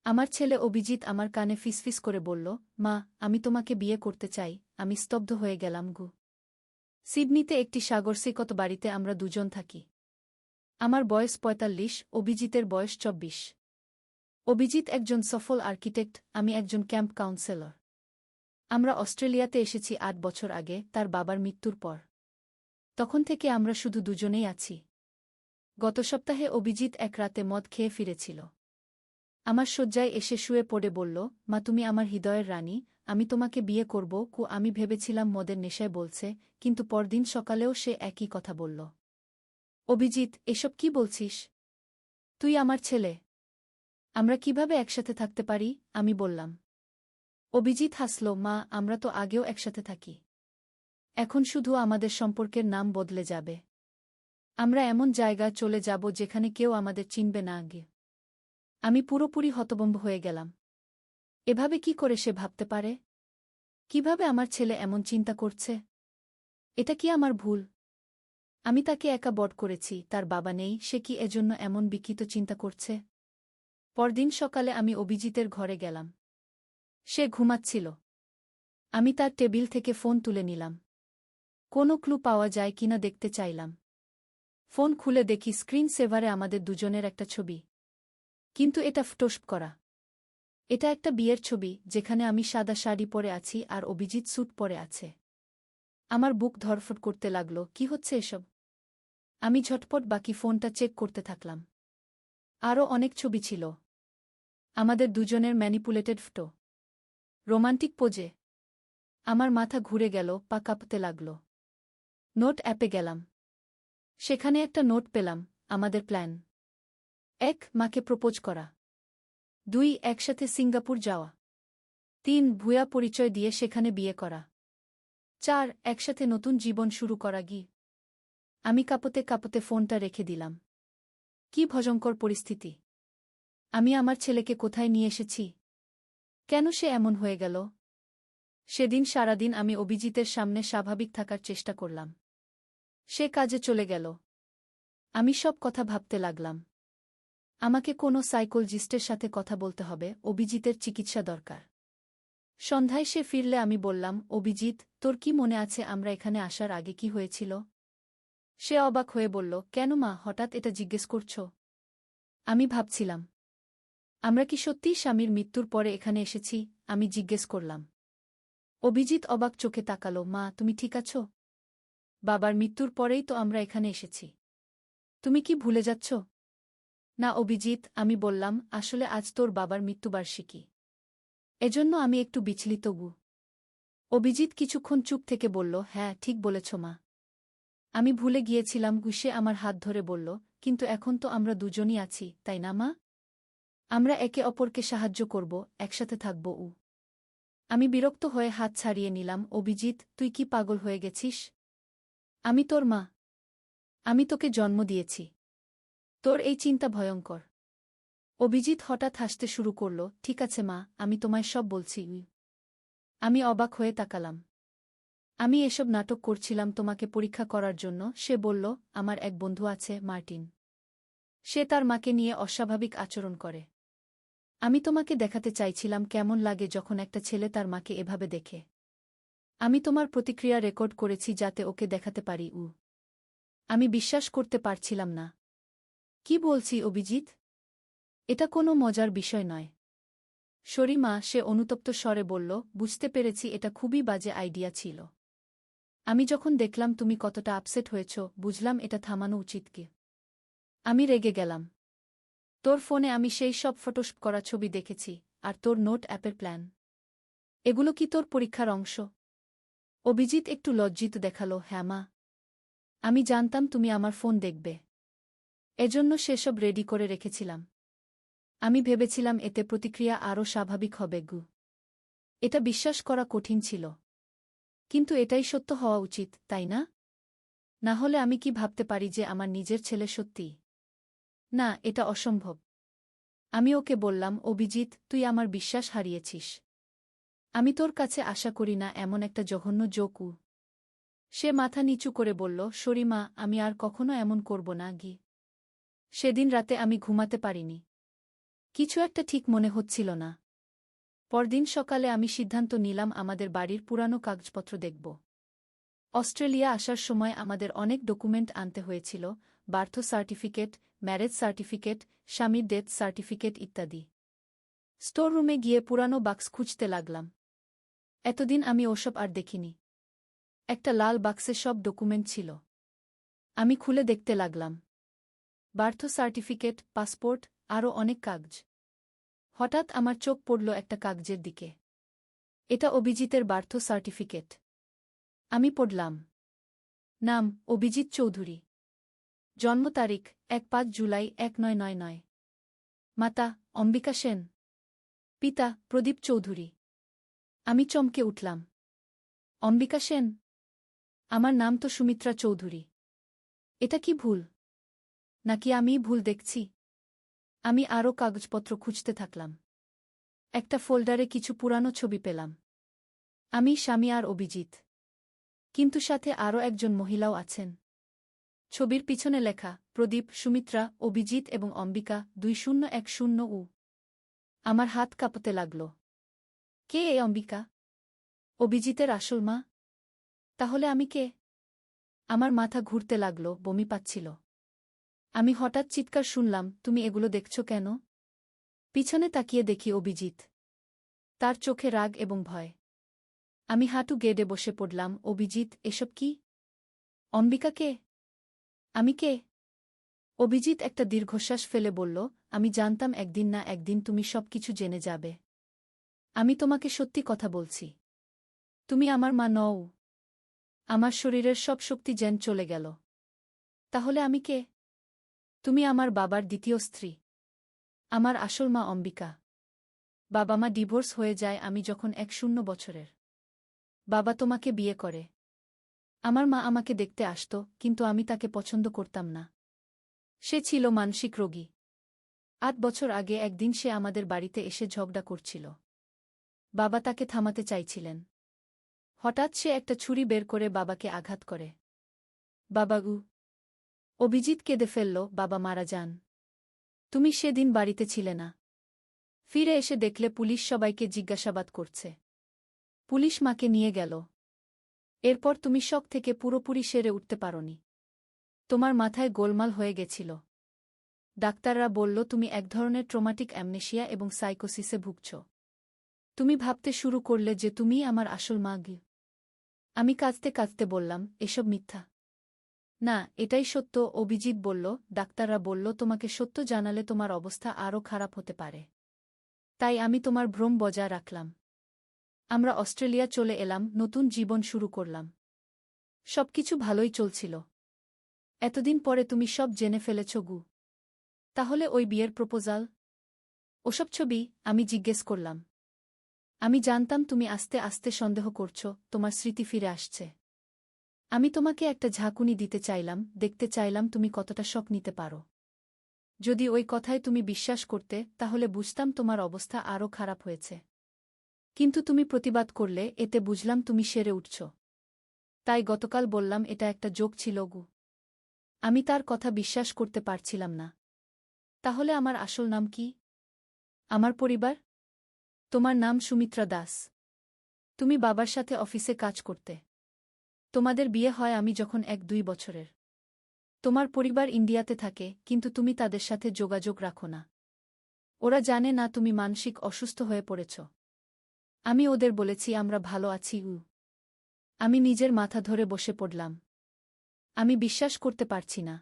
আমার ছেলে অভিজিৎ আমার কানে ফিসফিস করে বলল, মা, আমি তোমাকে বিয়ে করতে চাই। আমি স্তব্ধ হয়ে গেলাম গু। সিডনিতে একটি সাগরসৈকত বাড়িতে আমরা দুজন থাকি। আমার বয়স ৪৫, অভিজিতের বয়স ২৪। অভিজিৎ একজন সফল আর্কিটেক্ট, আমি একজন ক্যাম্প কাউন্সেলর। আমরা অস্ট্রেলিয়াতে এসেছি ৮ বছর আগে, তার বাবার মৃত্যুর পর। তখন থেকে আমরা শুধু দুজনেই আছি। গত সপ্তাহে অভিজিৎ এক রাতে মদ খেয়ে ফিরেছিল। আমার শয্যায় এসে শুয়ে পড়ে বলল, মা, তুমি আমার হৃদয়ের রানী, আমি তোমাকে বিয়ে করব। আমি ভেবেছিলাম মদের নেশায় বলছে, কিন্তু পরদিন সকালেও সে একই কথা বলল। অভিজিৎ, এসব কি বলছিস? তুই আমার ছেলে। আমরা কিভাবে একসাথে থাকতে পারি? আমি বললাম। অভিজিৎ হাসল, মা, আমরা তো আগেও একসাথে থাকি। এখন শুধু আমাদের সম্পর্কের নাম বদলে যাবে। আমরা এমন জায়গায় চলে যাব যেখানে কেউ আমাদের চিনবে না আগে। আমি পুরোপুরি হতভম্ব হয়ে গেলাম। এভাবে কি করে সে ভাবতে পারে? কিভাবে আমার ছেলে এমন চিন্তা করছে? এটা কি আমার ভুল? আমি তাকে একা বড় করেছি, তার বাবা নেই, সে কি এজন্য এমন বিকৃত চিন্তা করছে? পরদিন সকালে আমি অভিজিতের ঘরে গেলাম। সে ঘুমাচ্ছিল। আমি তার টেবিল থেকে ফোন তুলে নিলাম। কোনো ক্লু পাওয়া যায় কিনা দেখতে চাইলাম। ফোন খুলে দেখি স্ক্রিন সেভারে আমাদের দুজনের একটা ছবি। কিন্তু এটা ফটোশপ করা। এটা একটা বিয়ের ছবি, যেখানে আমি সাদা শাড়ি পরে আছি আর অভিজিৎ স্যুট পরে আছে। আমার বুক ধড়ফড় করতে লাগল, কি হচ্ছে এসব? আমি ঝটপট বাকি ফোনটা চেক করতে থাকলাম। আরও অনেক ছবি ছিল। আমাদের দুজনের ম্যানিপুলেটেড ফটো। রোমান্টিক পোজে। আমার মাথা ঘুরে গেল, পা কাঁপতে লাগল। নোট অ্যাপে গেলাম। সেখানে একটা নোট পেলাম, আমাদের প্ল্যান। ১. মাকে প্রপোজ করা। ২. একসাথে সিঙ্গাপুর যাওয়া। ৩. ভুয়া পরিচয় দিয়ে সেখানে বিয়ে করা। ৪. একসাথে নতুন জীবন শুরু করা। আমি কাঁপতে কাঁপতে ফোনটা রেখে দিলাম। কি ভয়ঙ্কর পরিস্থিতি! আমি আমার ছেলেকে কোথায় নিয়ে এসেছি? কেন সে এমন হয়ে গেল? সেদিন সারাদিন আমি অভিজিতের সামনে স্বাভাবিক থাকার চেষ্টা করলাম। সে কাজে চলে গেল। আমি সব কথা ভাবতে লাগলাম। আমাকে কোনো সাইকোলজিস্টের সাথে কথা বলতে হবে, অভিজিতের চিকিৎসা দরকার। সন্ধ্যায় সে ফিরলে আমি বললাম, অভিজিৎ, তোর কি মনে আছে আমরা এখানে আসার আগে কি হয়েছিল? সে অবাক হয়ে বলল, কেন মা, হঠাৎ এটা জিজ্ঞেস করছ? আমি ভাবছিলাম, আমরা কি সত্যিই স্বামীর মৃত্যুর পরে এখানে এসেছি? আমি জিজ্ঞেস করলাম। অভিজিৎ অবাক চোখে তাকালো, মা, তুমি ঠিক আছো? বাবার মৃত্যুর পরেই তো আমরা এখানে এসেছি। তুমি কি ভুলে যাচ্ছ? না অভিজিৎ, আমি বললাম, আসলে আজ তোর বাবার মৃত্যুবার্ষিকী। এজন্য আমি একটু বিচলিত। অভিজিৎ কিছুক্ষণ চুপ থেকে বলল, হ্যাঁ, ঠিক বলেছ মা। আমি ভুলে গিয়েছিলাম। সে আমার হাত ধরে বলল, কিন্তু এখন তো আমরা দুজনই আছি, তাই না মা? আমরা একে অপরকে সাহায্য করব, একসাথে থাকব। আমি বিরক্ত হয়ে হাত ছাড়িয়ে নিলাম। অভিজিৎ, তুই কি পাগল হয়ে গেছিস? আমি তোর মা। আমি তোকে জন্ম দিয়েছি। তোর এই চিন্তা ভয়ঙ্কর। অভিজিৎ হঠাৎ হাসতে শুরু করল, ঠিক আছে মা, আমি তোমায় সব বলছি। আমি অবাক হয়ে তাকালাম। আমি এসব নাটক করছিলাম তোমাকে পরীক্ষা করার জন্য। সে বলল, আমার এক বন্ধু আছে, মার্টিন। সে তার মাকে নিয়ে অস্বাভাবিক আচরণ করে। আমি তোমাকে দেখাতে চাইছিলাম কেমন লাগে যখন একটা ছেলে তার মাকে এভাবে দেখে। আমি তোমার প্রতিক্রিয়া রেকর্ড করেছি যাতে ওকে দেখাতে পারি। আমি বিশ্বাস করতে পারছিলাম না। কি বলছি অভিজিৎ? এটা কোনো মজার বিষয় নয়। সরি মা, সে অনুতপ্ত স্বরে বলল, বুঝতে পেরেছি, এটা খুবই বাজে আইডিয়া ছিল। আমি যখন দেখলাম তুমি কতটা আপসেট হয়েছ, বুঝলাম এটা থামানো উচিত কি। আমি রেগে গেলাম। তোর ফোনে আমি সেই সব ফটোশপ করা ছবি দেখেছি, আর তোর নোট অ্যাপের প্ল্যান। এগুলো কি তোর পরীক্ষার অংশ? অভিজিৎ একটু লজ্জিত দেখালো, হ্যাঁ মা। আমি জানতাম তুমি আমার ফোন দেখবে। এজন্য সেসব রেডি করে রেখেছিলাম। আমি ভেবেছিলাম এতে প্রতিক্রিয়া আরও স্বাভাবিক হবে। এটা বিশ্বাস করা কঠিন ছিল। কিন্তু এটাই সত্য হওয়া উচিত, তাই না? না হলে আমি কি ভাবতে পারি যে আমার নিজের ছেলে সত্যি? না, এটা অসম্ভব। আমি ওকে বললাম, অভিজিৎ, তুই আমার বিশ্বাস হারিয়েছিস। আমি তোর কাছে আশা করি না এমন একটা জঘন্য জোক। সে মাথা নিচু করে বলল, সরি মা, আমি আর কখনো এমন করব না। সেদিন রাতে আমি ঘুমাতে পারিনি। কিছু একটা ঠিক মনে হচ্ছিল না। পরদিন সকালে আমি সিদ্ধান্ত নিলাম আমাদের বাড়ির পুরানো কাগজপত্র দেখব। অস্ট্রেলিয়া আসার সময় আমাদের অনেক ডকুমেন্ট আনতে হয়েছিল, বার্থ সার্টিফিকেট, ম্যারেজ সার্টিফিকেট, স্বামীর ডেথ সার্টিফিকেট ইত্যাদি। স্টোর রুমে গিয়ে পুরানো বাক্স খুঁজতে লাগলাম। এতদিন আমি ওসব আর দেখিনি। একটা লাল বাক্সে সব ডকুমেন্ট ছিল। আমি খুলে দেখতে লাগলাম। বার্থ সার্টিফিকেট, পাসপোর্ট, আরও অনেক কাগজ। হঠাৎ আমার চোখ পড়ল একটা কাগজের দিকে। এটা অভিজিতের বার্থ সার্টিফিকেট। আমি পড়লাম। নাম অভিজিৎ চৌধুরী। জন্ম তারিখ ১-৫ জুলাই ১৯৯৯। মাতা অম্বিকা সেন। পিতা প্রদীপ চৌধুরী। আমি চমকে উঠলাম। অম্বিকা সেন? আমার নাম তো সুমিত্রা চৌধুরী। এটা কি ভুল? নাকি আমিই ভুল দেখছি? আমি আরও কাগজপত্র খুঁজতে থাকলাম। একটা ফোল্ডারে কিছু পুরানো ছবি পেলাম। আমি, স্বামী আর অভিজিৎ। কিন্তু সাথে আরও একজন মহিলাও আছেন। ছবির পিছনে লেখা প্রদীপ, সুমিত্রা, অভিজিৎ এবং অম্বিকা ২০১০। আমার হাত কাঁপতে লাগল। কে এই অম্বিকা? অভিজিতের আসল মা? তাহলে আমি কে? আমার মাথা ঘুরতে লাগল, বমি পাচ্ছিল। আমি হঠাৎ চিৎকার শুনলাম, তুমি এগুলো দেখছ কেন? পিছনে তাকিয়ে দেখি অভিজিৎ। তার চোখে রাগ এবং ভয়। আমি হাঁটু গেড়ে বসে পড়লাম। অভিজিৎ, এসব কি? অম্বিকা কে? আমি কে? অভিজিৎ একটা দীর্ঘশ্বাস ফেলে বলল, আমি জানতাম একদিন না একদিন তুমি সবকিছু জেনে যাবে। আমি তোমাকে সত্যি কথা বলছি। তুমি আমার মা নও। আমার শরীরের সব শক্তি যেন চলে গেল। তাহলে আমি কে? তুমি আমার বাবার দ্বিতীয় স্ত্রী। আমার আসল মা অম্বিকা। বাবা মা ডিভোর্স হয়ে যায় আমি যখন ১-০ বছরের। বাবা তোমাকে বিয়ে করে। আমার মা আমাকে দেখতে আসত, কিন্তু আমি তাকে পছন্দ করতাম না। সে ছিল মানসিক রোগী। ৮ বছর আগে একদিন সে আমাদের বাড়িতে এসে ঝগড়া করছিল। বাবা তাকে থামাতে চাইছিলেন। হঠাৎ সে একটা ছুরি বের করে বাবাকে আঘাত করে। বাবাগু! অভিজিৎ কেঁদে ফেলল, বাবা মারা যান। তুমি সেদিন বাড়িতে ছিলে না। ফিরে এসে দেখলে পুলিশ সবাইকে জিজ্ঞাসাবাদ করছে। পুলিশ মাকে নিয়ে গেল। এরপর তুমি শক থেকে পুরোপুরি সেরে উঠতে পারোনি। তোমার মাথায় গোলমাল হয়ে গেছিল। ডাক্তাররা বলল তুমি এক ধরনের ট্রমাটিক অ্যামনেশিয়া এবং সাইকোসিসে ভুগছ। তুমি ভাবতে শুরু করলে যে তুমিই আমার আসল মা। আমি কাঁদতে কাঁদতে বললাম, এসব মিথ্যা। না, এটাই সত্য। অভিজিৎ বলল, ডাক্তাররা বলল তোমাকে সত্য জানালে তোমার অবস্থা আরও খারাপ হতে পারে। তাই আমি তোমার ভ্রম বজায় রাখলাম। আমরা অস্ট্রেলিয়া চলে এলাম, নতুন জীবন শুরু করলাম। সবকিছু ভালোই চলছিল। এতদিন পরে তুমি সব জেনে ফেলেছ গু। তাহলে ওই বিয়ের প্রপোজাল? ওসব ছবি? আমি জিজ্ঞেস করলাম। আমি জানতাম তুমি আস্তে আস্তে সন্দেহ করছ, তোমার স্মৃতি ফিরে আসছে। আমি তোমাকে একটা ঝাঁকুনি দিতে চাইলাম, দেখতে চাইলাম তুমি কতটা শক নিতে পারো। যদি ওই কথায় তুমি বিশ্বাস করতে, তাহলে বুঝতাম তোমার অবস্থা আরও খারাপ হয়েছে। কিন্তু তুমি প্রতিবাদ করলে, এতে বুঝলাম তুমি সেরে উঠছ। তাই গতকাল বললাম এটা একটা জোক ছিল গু। আমি তার কথা বিশ্বাস করতে পারছিলাম না। তাহলে আমার আসল নাম কি? আমার পরিবার? তোমার নাম সুমিত্রা দাস। তুমি বাবার সাথে অফিসে কাজ করতে। তোমাদের বিয়ে হয় আমি যখন ১-২ বছরের। তোমার পরিবার ইন্ডিয়াতে থাকে, কিন্তু তুমি তাদের সাথে যোগাযোগ রাখো না। ওরা জানে না তুমি মানসিক অসুস্থ হয়ে পড়েছ। আমি ওদের বলেছি আমরা ভালো আছি। আমি নিজের মাথা ধরে বসে পড়লাম। আমি বিশ্বাস করতে পারছি না।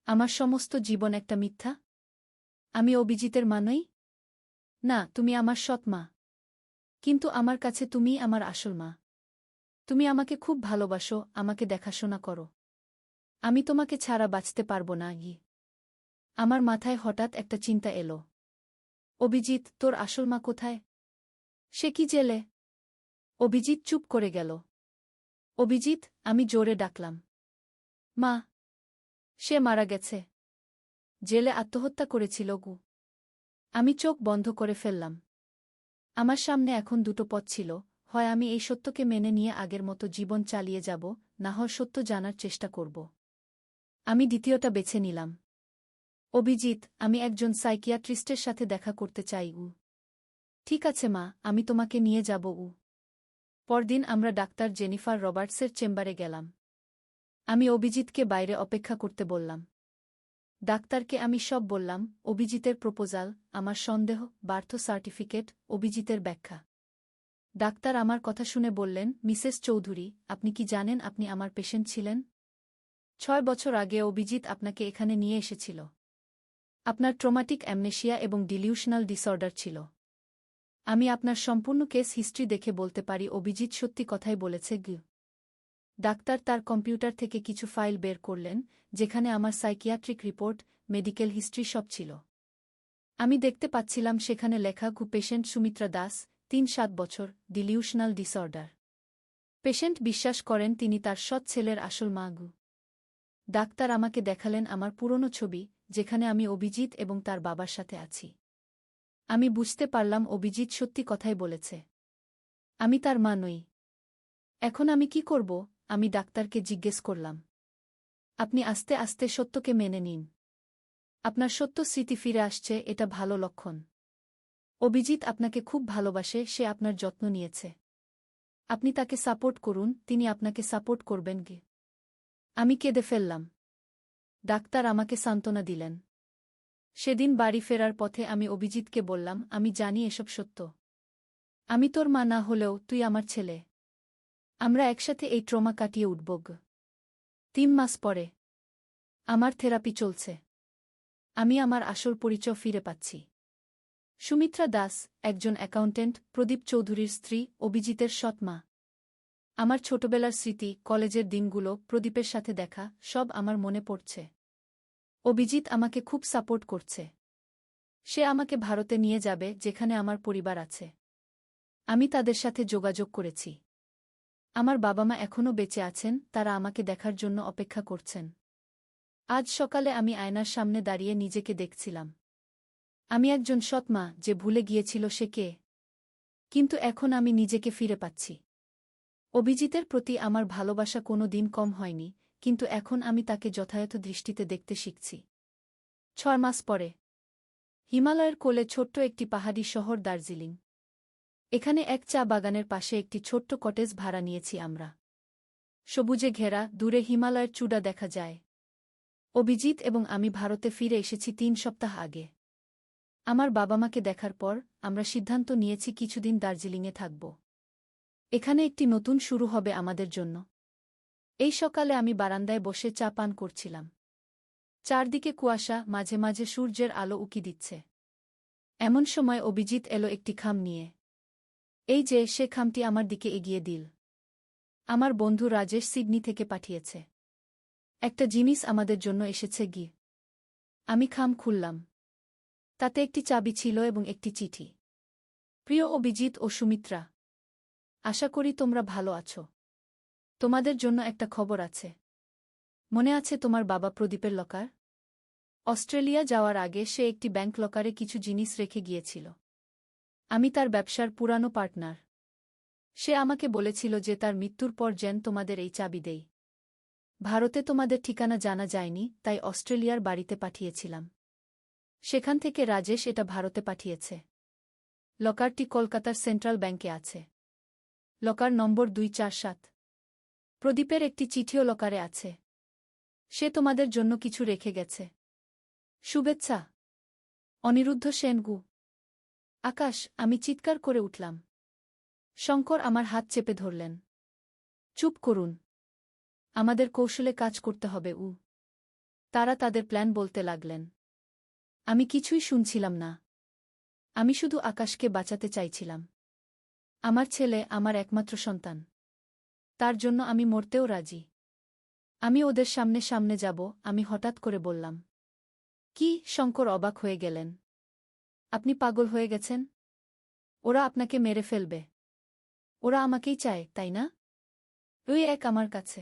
আমার সমস্ত জীবন একটা মিথ্যা? আমি অভিজিতের মা নই? না, তুমি আমার সৎ মা। কিন্তু আমার কাছে তুমিই আমার আসল মা। তুমি আমাকে খুব ভালোবাসো, আমাকে দেখাশোনা করো। আমি তোমাকে ছাড়া বাঁচতে পারব না। আমার মাথায় হঠাৎ একটা চিন্তা এলো। অভিজিৎ, তোর আসল মা কোথায়? সে কি জেলে? অভিজিৎ চুপ করে গেল। অভিজিৎ, আমি জোরে ডাকলাম। মা! সে মারা গেছে। জেলে আত্মহত্যা করেছিল গু। আমি চোখ বন্ধ করে ফেললাম। আমার সামনে এখন দুটো পথ ছিল, হয় আমি এই সত্যকে মেনে নিয়ে আগের মতো জীবন চালিয়ে যাব, না হয় সত্য জানার চেষ্টা করব। আমি দ্বিতীয়টা বেছে নিলাম। অভিজিৎ, আমি একজন সাইকিয়াট্রিস্টের সাথে দেখা করতে চাই। ঠিক আছে মা, আমি তোমাকে নিয়ে যাব। পরদিন আমরা ডাক্তার জেনিফার রবার্টসের চেম্বারে গেলাম। আমি অভিজিৎকে বাইরে অপেক্ষা করতে বললাম। ডাক্তারকে আমি সব বললাম, অভিজিতের প্রপোজাল, আমার সন্দেহ, বার্থ সার্টিফিকেট, অভিজিতের ব্যাখ্যা। ডাক্তার আমার কথা শুনে বললেন, মিসেস চৌধুরী, আপনি কি জানেন আপনি আমার পেশেন্ট ছিলেন? 6 বছর আগে অভিজিৎ আপনাকে এখানে নিয়ে এসেছিল। আপনার ট্রমাটিক অ্যামনেশিয়া এবং ডিলিউশনাল ডিসঅর্ডার ছিল। আমি আপনার সম্পূর্ণ কেস হিস্ট্রি দেখে বলতে পারি অভিজিৎ সত্যি কথাই বলেছে। ডাক্তার তার কম্পিউটার থেকে কিছু ফাইল বের করলেন, যেখানে আমার সাইকিয়াট্রিক রিপোর্ট, মেডিকেল হিস্ট্রি সব ছিল। আমি দেখতে পাচ্ছিলাম সেখানে লেখা পেশেন্ট সুমিত্রা দাস, 3-7 বছর, ডিলিউশনাল ডিসঅর্ডার। পেশেন্ট বিশ্বাস করেন তিনি তার সৎ ছেলের আসল মা। ডাক্তার আমাকে দেখালেন আমার পুরনো ছবি, যেখানে আমি অভিজিৎ এবং তার বাবার সাথে আছি। আমি বুঝতে পারলাম অভিজিৎ সত্যি কথাই বলেছে। আমি তার মা নই। এখন আমি কি করব? আমি ডাক্তারকে জিজ্ঞেস করলাম। আপনি আস্তে আস্তে সত্যকে মেনে নিন। আপনার সত্য স্মৃতি ফিরে আসছে, এটা ভালো লক্ষণ। অভিজিৎ আপনাকে খুব ভালোবাসে, সে আপনার যত্ন নিয়েছে। আপনি তাকে সাপোর্ট করুন, তিনি আপনাকে সাপোর্ট করবেন। আমি কেঁদে ফেললাম। ডাক্তার আমাকে সান্ত্বনা দিলেন। সেদিন বাড়ি ফেরার পথে আমি অভিজিৎকে বললাম, আমি জানি এসব সত্য। আমি তোর মা না হলেও তুই আমার ছেলে। আমরা একসাথে এই ট্রমা কাটিয়ে উঠব। 3 মাস পরে আমার থেরাপি চলছে। আমি আমার আসল পরিচয় ফিরে পাচ্ছি। সুমিত্রা দাস, একজন অ্যাকাউন্টেন্ট, প্রদীপ চৌধুরীর স্ত্রী, অভিজিতের সৎ মা। আমার ছোটবেলার স্মৃতি, কলেজের দিনগুলো, প্রদীপের সাথে দেখা, সব আমার মনে পড়ছে। অভিজিৎ আমাকে খুব সাপোর্ট করছে। সে আমাকে ভারতে নিয়ে যাবে, যেখানে আমার পরিবার আছে। আমি তাদের সাথে যোগাযোগ করেছি। আমার বাবা মা এখনও বেঁচে আছেন, তারা আমাকে দেখার জন্য অপেক্ষা করছেন। আজ সকালে আমি আয়নার সামনে দাঁড়িয়ে নিজেকে দেখছিলাম। আমি একজন সৎ মা, যে ভুলে গিয়েছিল সে কে। কিন্তু এখন আমি নিজেকে ফিরে পাচ্ছি। অভিজিতের প্রতি আমার ভালোবাসা কোনো দিন কম হয়নি, কিন্তু এখন আমি তাকে যথাযথ দৃষ্টিতে দেখতে শিখছি। 6 মাস পরে হিমালয়ের কোলে ছোট্ট একটি পাহাড়ি শহর দার্জিলিং। এখানে এক চা বাগানের পাশে একটি ছোট্ট কটেজ ভাড়া নিয়েছি আমরা। সবুজে ঘেরা, দূরে হিমালয়ের চূড়া দেখা যায়। অভিজিৎ এবং আমি ভারতে ফিরে এসেছি 3 সপ্তাহ আগে। আমার বাবা মাকে দেখার পর আমরা সিদ্ধান্ত নিয়েছি কিছুদিন দার্জিলিংয়ে থাকব। এখানে একটি নতুন শুরু হবে আমাদের জন্য। এই সকালে আমি বারান্দায় বসে চা পান করছিলাম। চারদিকে কুয়াশা, মাঝে মাঝে সূর্যের আলো উকি দিচ্ছে। এমন সময় অভিজিৎ এলো একটি খাম নিয়ে। এই যে, সে খামটি আমার দিকে এগিয়ে দিল। আমার বন্ধু রাজেশ সিডনি থেকে পাঠিয়েছে। একটা জিনিস আমাদের জন্য এসেছে। আমি খাম খুললাম। তাতে একটি চাবি ছিল এবং একটি চিঠি। প্রিয় অভিজিৎ ও সুমিত্রা, আশা করি তোমরা ভালো আছো। তোমাদের জন্য একটা খবর আছে। মনে আছে তোমার বাবা প্রদীপের লকার? অস্ট্রেলিয়া যাওয়ার আগে সে একটি ব্যাংক লকারে কিছু জিনিস রেখে গিয়েছিল। আমি তার ব্যবসার পুরানো পার্টনার। সে আমাকে বলেছিল যে তার মৃত্যুর পর যেন তোমাদের এই চাবি দেই। ভারতে তোমাদের ঠিকানা জানা যায়নি, তাই অস্ট্রেলিয়ার বাড়িতে পাঠিয়েছিলাম। সেখান থেকে রাজেশ এটা ভারতে পাঠিয়েছে। লকারটি কলকাতার সেন্ট্রাল ব্যাংকে আছে। লকার নম্বর 247। প্রদীপের একটি চিঠিও লকারে আছে। সে তোমাদের জন্য কিছু রেখে গেছে। শুভেচ্ছা, অনিরুদ্ধ সেনগু। আকাশ, আমি চিৎকার করে উঠলাম। শঙ্কর আমার হাত চেপে ধরলেন। চুপ করুন। আমাদের কৌশলে কাজ করতে হবে। তারা তাদের প্ল্যান বলতে লাগলেন। আমি কিছুই শুনছিলাম না। আমি শুধু আকাশকে বাঁচাতে চাইছিলাম। আমার ছেলে, আমার একমাত্র সন্তান। তার জন্য আমি মরতেও রাজি। আমি ওদের সামনে সামনে যাব। আমি হঠাৎ করে বললাম। কি? শঙ্কর অবাক হয়ে গেলেন। আপনি পাগল হয়ে গেছেন? ওরা আপনাকে মেরে ফেলবে। ওরা আমাকেই চায়, তাই না? ওই এক আমার কাছে।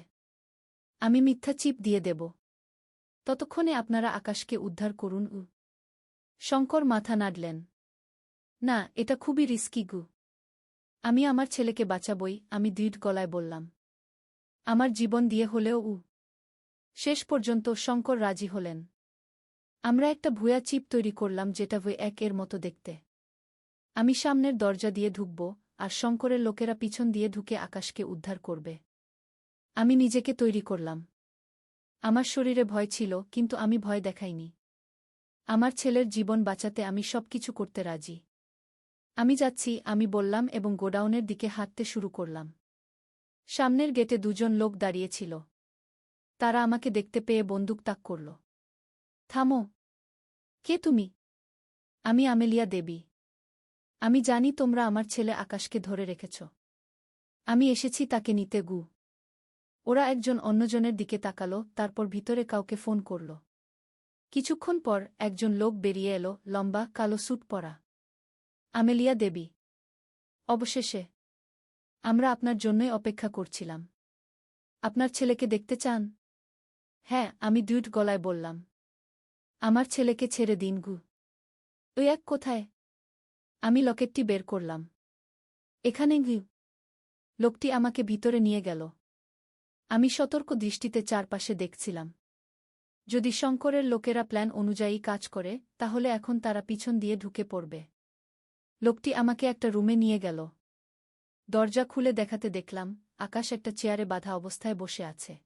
আমি মিথ্যা চিপ দিয়ে দেব। ততক্ষণে আপনারা আকাশকে উদ্ধার করুন। শঙ্কর মাথা নাড়লেন। না, এটা খুবই রিস্কি। আমি আমার ছেলেকে বাঁচাবই, আমি দৃঢ় গলায় বললাম। আমার জীবন দিয়ে হলেও। শেষ পর্যন্ত শঙ্কর রাজি হলেন। আমরা একটা ভুয়া চিপ তৈরি করলাম যেটা V1 এর মতো দেখতে। আমি সামনের দরজা দিয়ে ঢুকব, আর শঙ্করের লোকেরা পিছন দিয়ে ঢুকে আকাশকে উদ্ধার করবে। আমি নিজেকে তৈরি করলাম। আমার শরীরে ভয় ছিল, কিন্তু আমি ভয় দেখাইনি। আমার ছেলের জীবন বাঁচাতে আমি সবকিছু করতে রাজি। আমি যাচ্ছি, আমি বললাম এবং গোডাউনের দিকে হাঁটতে শুরু করলাম। সামনের গেটে দুজন লোক দাঁড়িয়েছিল। তারা আমাকে দেখতে পেয়ে বন্দুক তাক করল। থামো! কে তুমি? আমি আমেলিয়া দেবী। আমি জানি তোমরা আমার ছেলে আকাশকে ধরে রেখেছ। আমি এসেছি তাকে নিতে। ওরা একজন অন্যজনের দিকে তাকালো, তারপর ভিতরে কাউকে ফোন করল। কিছুক্ষণ পর একজন লোক বেরিয়ে এলো, লম্বা, কালো স্যুট পরা। আমেলিয়া দেবী। অবশেষে! আমরা আপনার জন্যই অপেক্ষা করছিলাম। আপনার ছেলেকে দেখতে চান? হ্যাঁ, আমি দ্রুত গলায় বললাম। আমার ছেলেকে ছেড়ে দিন। ওই এক কোথায়? আমি লকেটটি বের করলাম। এখানে। লোকটি আমাকে ভিতরে নিয়ে গেল। আমি সতর্ক দৃষ্টিতে চারপাশে দেখছিলাম। যদি শঙ্করের লোকেরা প্ল্যান অনুযায়ী কাজ করে, তাহলে এখন তারা পিছন দিয়ে ঢুকে পড়বে। লোকটি আমাকে একটা রুমে নিয়ে গেল। দরজা খুলে দেখাতে দেখলাম আকাশ একটা চেয়ারে বাঁধা অবস্থায় বসে আছে।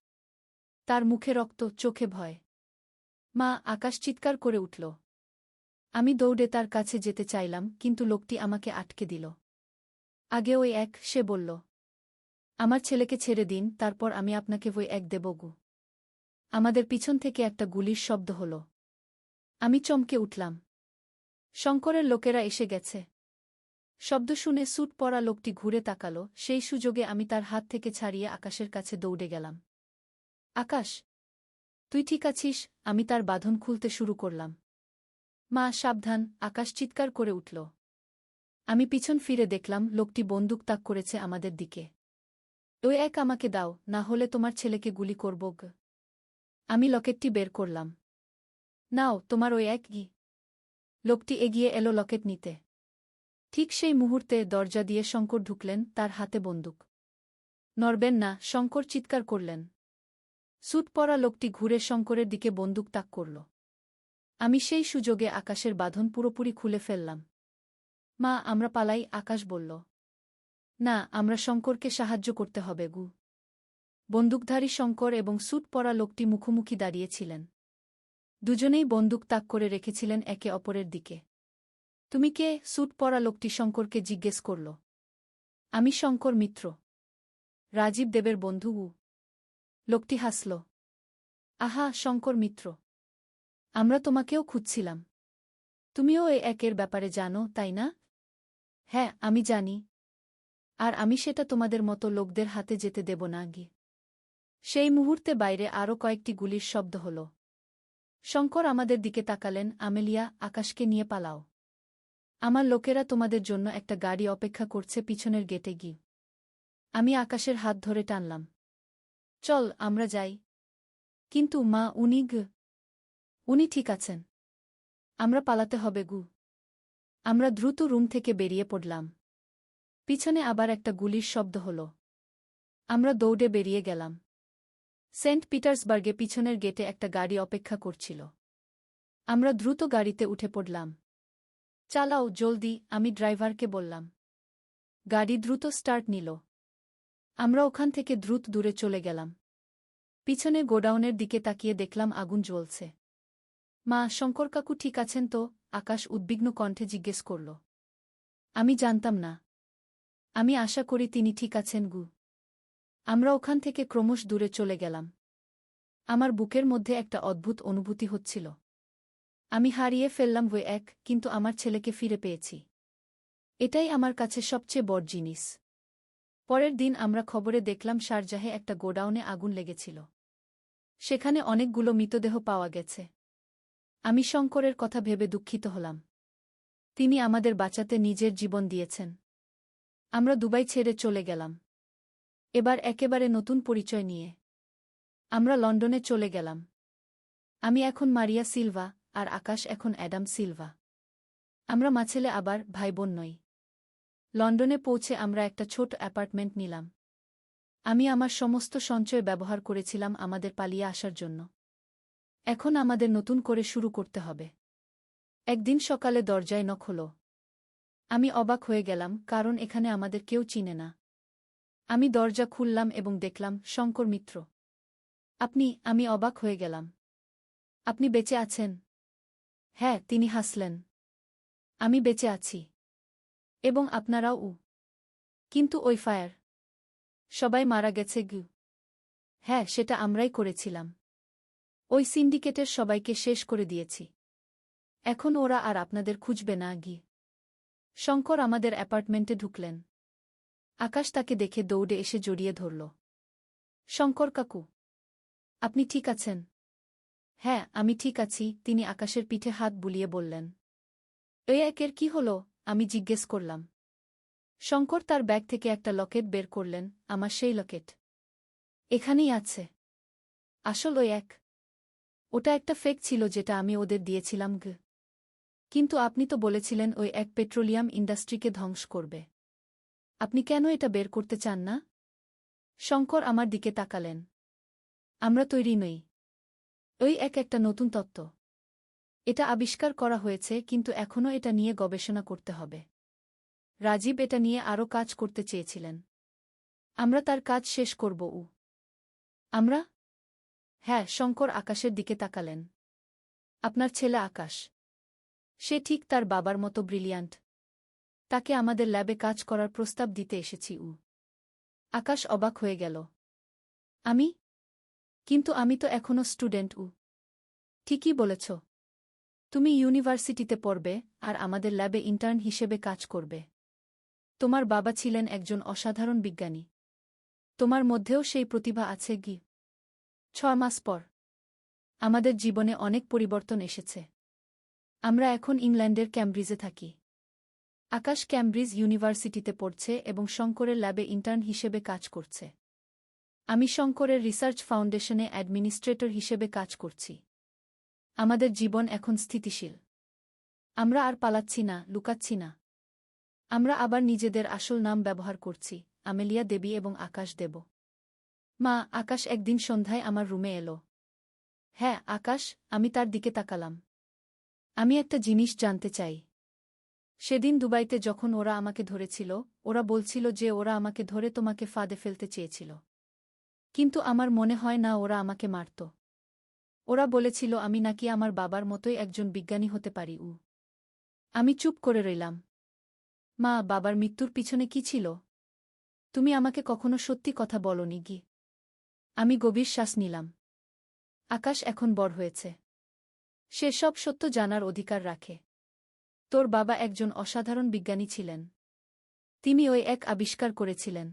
তার মুখে রক্ত, চোখে ভয়। মা! আকাশ চিৎকার করে উঠল। আমি দৌড়ে তার কাছে যেতে চাইলাম, কিন্তু লোকটি আমাকে আটকে দিল। আগে ওই এক, সে বলল। আমার ছেলেকে ছেড়ে দিন, তারপর আমি আপনাকে V1 দেব। আমাদের পিছন থেকে একটা গুলির শব্দ হল। আমি চমকে উঠলাম। শঙ্করের লোকেরা এসে গেছে। শব্দ শুনে স্যুট পরা লোকটি ঘুরে তাকালো, সেই সুযোগে আমি তার হাত থেকে ছাড়িয়ে আকাশের কাছে দৌড়ে গেলাম। আকাশ! তুই ঠিক আছিস? আমি তার বাঁধন খুলতে শুরু করলাম। মা, সাবধান! আকাশ চিৎকার করে উঠল। আমি পিছন ফিরে দেখলাম লোকটি বন্দুক তাক করেছে আমাদের দিকে। ওই এক, আমাকে দাও, না হলে তোমার ছেলেকে গুলি করব। আমি লকেটটি বের করলাম। নাও, তোমার ওই এক। লোকটি এগিয়ে এলো লকেট নিতে। ঠিক সেই মুহূর্তে দরজা দিয়ে শঙ্কর ঢুকলেন, তার হাতে বন্দুক। নড়বেন না! শঙ্কর চিৎকার করলেন। স্যুট পরা লোকটি ঘুরে শঙ্করের দিকে বন্দুক তাক করল। আমি সেই সুযোগে আকাশের বাঁধন পুরোপুরি খুলে ফেললাম। মা, আমরা পালাই! আকাশ বলল। না, আমরা শঙ্করকে সাহায্য করতে হবে। বন্দুকধারী শঙ্কর এবং স্যুট পরা লোকটি মুখোমুখি দাঁড়িয়েছিলেন। দুজনেই বন্দুক তাক করে রেখেছিলেন একে অপরের দিকে। তুমি কে? স্যুট পরা লোকটি শঙ্করকে জিজ্ঞেস করল। আমি শঙ্কর মিত্র, রাজীব দেবের বন্ধু। লোকটি হাসল। আহা, শঙ্কর মিত্র! আমরা তোমাকেও খুঁজছিলাম। তুমিও এই একের ব্যাপারে জানো, তাই না? হ্যাঁ, আমি জানি। আর আমি সেটা তোমাদের মতো লোকদের হাতে যেতে দেব না। সেই মুহূর্তে বাইরে আরও কয়েকটি গুলির শব্দ হল। শঙ্কর আমাদের দিকে তাকালেন। আমেলিয়া, আকাশকে নিয়ে পালাও। আমার লোকেরা তোমাদের জন্য একটা গাড়ি অপেক্ষা করছে পিছনের গেটে। আমি আকাশের হাত ধরে টানলাম। চল, আমরা যাই। কিন্তু মা, উনি ঠিক আছেন। আমরা পালাতে হবে। আমরা দ্রুত রুম থেকে বেরিয়ে পড়লাম। পিছনে আবার একটা গুলির শব্দ হল। আমরা দৌড়ে বেরিয়ে গেলাম। সেন্ট পিটার্সবার্গে পিছনের গেটে একটা গাড়ি অপেক্ষা করছিল। আমরা দ্রুত গাড়িতে উঠে পড়লাম। চালাও, জলদি! আমি ড্রাইভারকে বললাম। গাড়ি দ্রুত স্টার্ট নিল। আমরা ওখান থেকে দ্রুত দূরে চলে গেলাম। পিছনে গোডাউনের দিকে তাকিয়ে দেখলাম আগুন জ্বলছে। মা, শঙ্কর কাকু ঠিক আছেন তো? আকাশ উদ্বিগ্ন কণ্ঠে জিজ্ঞেস করল। আমি জানতাম না। আমি আশা করি তিনি ঠিক আছেন। আমরা ওখান থেকে ক্রমশ দূরে চলে গেলাম। আমার বুকের মধ্যে একটা অদ্ভুত অনুভূতি হচ্ছিল। আমি হারিয়ে ফেললাম V1, কিন্তু আমার ছেলেকে ফিরে পেয়েছি। এটাই আমার কাছে সবচেয়ে বড় জিনিস। পরের দিন আমরা খবরে দেখলাম শারজাহে একটা গোডাউনে আগুন লেগেছিল। সেখানে অনেকগুলো মৃতদেহ পাওয়া গেছে। আমি শঙ্করের কথা ভেবে দুঃখিত হলাম। তিনি আমাদের বাঁচাতে নিজের জীবন দিয়েছেন। আমরা দুবাই ছেড়ে চলে গেলাম। এবার একেবারে নতুন পরিচয় নিয়ে আমরা লন্ডনে চলে গেলাম। আমি এখন মারিয়া সিলভা, আর আকাশ এখন অ্যাডাম সিলভা। আমরা মাছেলে আবার ভাইবোন নই। লন্ডনে পৌঁছে আমরা একটা ছোট অ্যাপার্টমেন্ট নিলাম। আমি আমার সমস্ত সঞ্চয় ব্যবহার করেছিলাম আমাদের পালিয়ে আসার জন্য। এখন আমাদের নতুন করে শুরু করতে হবে। একদিন সকালে দরজায় নক হলো। আমি অবাক হয়ে গেলাম, কারণ এখানে আমাদের কেউ চিনে না। আমি দরজা খুললাম এবং দেখলাম শঙ্কর মিত্র। আমি অবাক হয়ে গেলাম। আপনি বেঁচে আছেন? হ্যাঁ, তিনি হাসলেন। আমি বেঁচে আছি। এবং আপনারাও। কিন্তু ওই ফায়ার। সবাই মারা গেছে গু। হ্যাঁ, সেটা আমরাই করেছিলাম। ওই সিন্ডিকেটের সবাইকে শেষ করে দিয়েছি। এখন ওরা আর আপনাদের খুঁজবে না গি। শঙ্কর আমাদের অ্যাপার্টমেন্টে ঢুকলেন। আকাশ তাকে দেখে দৌড়ে এসে জড়িয়ে ধরল। শঙ্কর কাকু, আপনি ঠিক আছেন? হ্যাঁ, আমি ঠিক আছি, তিনি আকাশের পিঠে হাত বুলিয়ে বললেন। এই একের কি হলো? আমি জিজ্ঞেস করলাম। শঙ্কর তার ব্যাগ থেকে একটা লকেট বের করলেন। আমার সেই লকেট এখানেই আছে। আসল ওই এক। ওটা একটা ফেক ছিল যেটা আমি ওদের দিয়েছিলাম গ। কিন্তু আপনি তো বলেছিলেন ওই এক পেট্রোলিয়াম ইন্ডাস্ট্রিকে ধ্বংস করবে। আপনি কেন এটা বের করতে চান না? শঙ্কর আমার দিকে তাকালেন। আমরা তৈরি নই। ওই একটা নতুন তত্ত্ব। এটা আবিষ্কার করা হয়েছে, কিন্তু এখনও এটা নিয়ে গবেষণা করতে হবে। রাজীব এটা নিয়ে আরও কাজ করতে চেয়েছিলেন। আমরা তার কাজ শেষ করব। আমরা? হ্যাঁ, শঙ্কর আকাশের দিকে তাকালেন। আপনার ছেলে আকাশ। সে ঠিক তার বাবার মতো ব্রিলিয়ান্ট। তাকে আমাদের ল্যাবে কাজ করার প্রস্তাব দিতে এসেছি। আকাশ অবাক হয়ে গেল। আমি? কিন্তু আমি তো এখনও স্টুডেন্ট। ঠিকই বলেছ। তুমি ইউনিভার্সিটিতে পড়বে আর আমাদের ল্যাবে ইন্টার্ন হিসেবে কাজ করবে। তোমার বাবা ছিলেন একজন অসাধারণ বিজ্ঞানী। তোমার মধ্যেও সেই প্রতিভা আছে গি। 6 মাস পর আমাদের জীবনে অনেক পরিবর্তন এসেছে। আমরা এখন ইংল্যান্ডের ক্যামব্রিজে থাকি। আকাশ ক্যামব্রিজ ইউনিভার্সিটিতে পড়ছে এবং শঙ্করের ল্যাবে ইন্টার্ন হিসেবে কাজ করছে। আমি শঙ্করের রিসার্চ ফাউন্ডেশনে অ্যাডমিনিস্ট্রেটর হিসেবে কাজ করছি। আমাদের জীবন এখন স্থিতিশীল। আমরা আর পালাচ্ছি না, লুকাচ্ছি না। আমরা আবার নিজেদের আসল নাম ব্যবহার করছি, আমেলিয়া দেবী এবং আকাশ দেব। মা, আকাশ একদিন সন্ধ্যায় আমার রুমে এলো। হ্যাঁ, আকাশ, আমি তার দিকে তাকালাম। আমি একটা জিনিস জানতে চাই। সেদিন দুবাইতে যখন ওরা আমাকে ধরেছিল, ওরা বলছিল যে ওরা আমাকে ধরে তোমাকে ফাঁদে ফেলতে চেয়েছিল। কিন্তু আমার মনে হয় না ওরা আমাকে মারত। ওরা বলেছিল আমি নাকি আমার বাবার মতোই একজন বিজ্ঞানী হতে পারি। আমি চুপ করে রইলাম। মা, বাবার মৃত্যুর পিছনে কি ছিল? তুমি আমাকে কখনো সত্যি কথা বলনি গি। আমি গভীর শ্বাস নিলাম। আকাশ এখন বড় হয়েছে। সে সব সত্য জানার অধিকার রাখে। তোর বাবা একজন অসাধারণ বিজ্ঞানী ছিলেন। তিনি ওই এক আবিষ্কার করেছিলেন।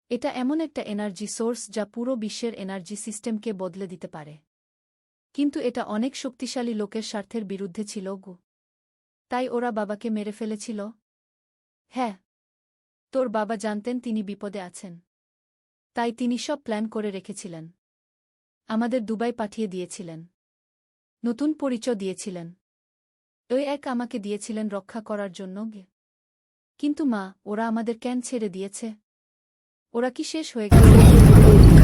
এটা এমন একটা এনার্জি সোর্স যা পুরো বিশ্বের এনার্জি সিস্টেমকে বদলে দিতে পারে। কিন্তু এটা অনেক শক্তিশালী লোকের স্বার্থের বিরুদ্ধে ছিল গু। তাই ওরা বাবাকে মেরে ফেলেছিল? হ্যাঁ। তোর বাবা জানতেন তিনি বিপদে আছেন। তাই তিনি সব প্ল্যান করে রেখেছিলেন। আমাদের দুবাই পাঠিয়ে দিয়েছিলেন। নতুন পরিচয় দিয়েছিলেন। ওই এক আমাকে দিয়েছিলেন রক্ষা করার জন্য। কিন্তু মা, ওরা আমাদের কেন ছেড়ে দিয়েছে? ওরা কি শেষ হয়ে গেছে?